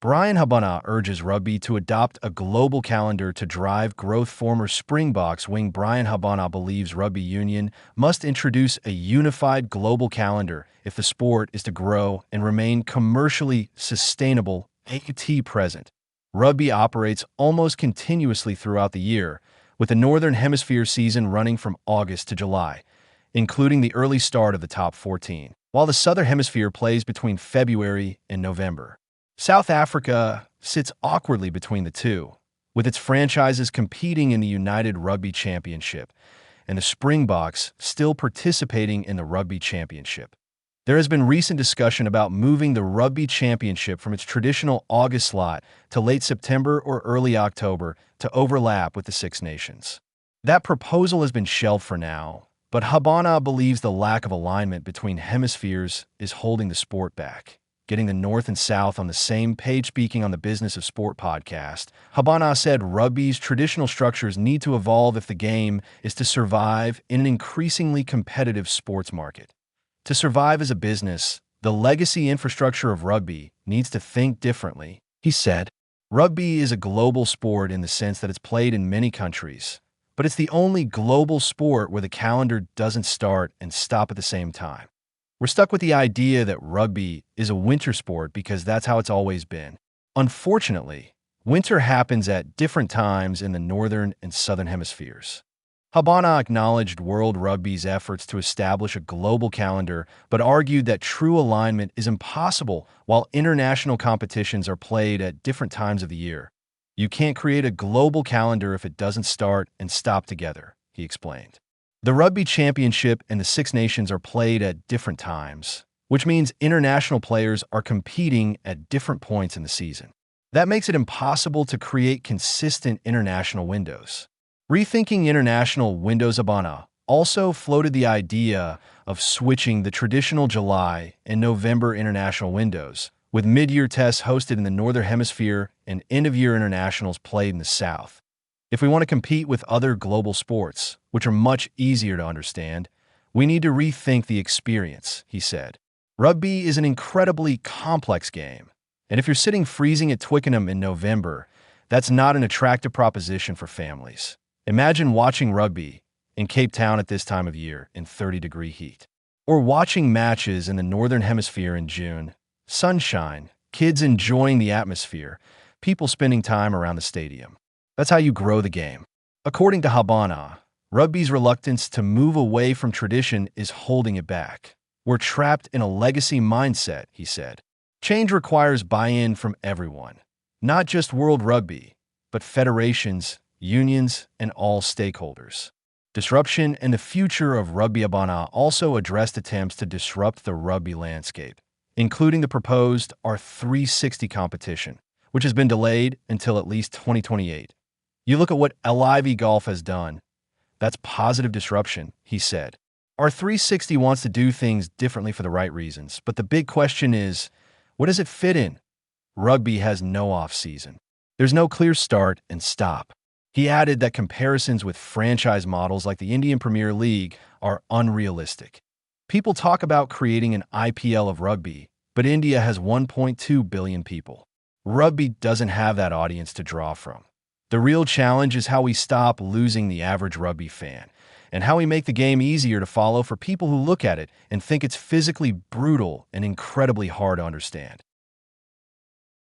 Bryan Habana urges Rugby to adopt a global calendar to drive growth. Former Springboks wing Bryan Habana believes Rugby Union must introduce a unified global calendar if the sport is to grow and remain commercially sustainable. At present, Rugby operates almost continuously throughout the year, with the Northern Hemisphere season running from August to July, including the early start of the top 14, while the Southern Hemisphere plays between February and November. South Africa sits awkwardly between the two, with its franchises competing in the United Rugby Championship and the Springboks still participating in the Rugby Championship. There has been recent discussion about moving the Rugby Championship from its traditional August slot to late September or early October to overlap with the Six Nations. That proposal has been shelved for now, but Habana believes the lack of alignment between hemispheres is holding the sport back. Getting the North and South on the same page. Speaking on the Business of Sport podcast, Habana said rugby's traditional structures need to evolve if the game is to survive in an increasingly competitive sports market. To survive as a business, the legacy infrastructure of rugby needs to think differently, he said. Rugby is a global sport in the sense that it's played in many countries, but it's the only global sport where the calendar doesn't start and stop at the same time. We're stuck with the idea that rugby is a winter sport because that's how it's always been. Unfortunately, winter happens at different times in the northern and southern hemispheres. Habana acknowledged World Rugby's efforts to establish a global calendar, but argued that true alignment is impossible while international competitions are played at different times of the year. You can't create a global calendar if it doesn't start and stop together, he explained. The Rugby Championship and the Six Nations are played at different times, which means international players are competing at different points in the season. That makes it impossible to create consistent international windows. Rethinking international windows. Habana also floated the idea of switching the traditional July and November international windows, with mid-year tests hosted in the Northern Hemisphere and end-of-year internationals played in the South. If we want to compete with other global sports, which are much easier to understand, we need to rethink the experience, he said. Rugby is an incredibly complex game, and if you're sitting freezing at Twickenham in November, that's not an attractive proposition for families. Imagine watching rugby in Cape Town at this time of year in 30-degree heat, or watching matches in the Northern Hemisphere in June. Sunshine, kids enjoying the atmosphere, people spending time around the stadium. That's how you grow the game. According to Habana, rugby's reluctance to move away from tradition is holding it back. We're trapped in a legacy mindset, he said. Change requires buy-in from everyone, not just World Rugby, but federations, unions, and all stakeholders. Disruption and the future of Rugby. Habana also addressed attempts to disrupt the rugby landscape, including the proposed R360 competition, which has been delayed until at least 2028. You look at what LIV Golf has done. That's positive disruption, he said. R360 wants to do things differently for the right reasons, but the big question is, what does it fit in? Rugby has no off-season. There's no clear start and stop. He added that comparisons with franchise models like the Indian Premier League are unrealistic. People talk about creating an IPL of rugby, but India has 1.2 billion people. Rugby doesn't have that audience to draw from. The real challenge is how we stop losing the average rugby fan, and how we make the game easier to follow for people who look at it and think it's physically brutal and incredibly hard to understand.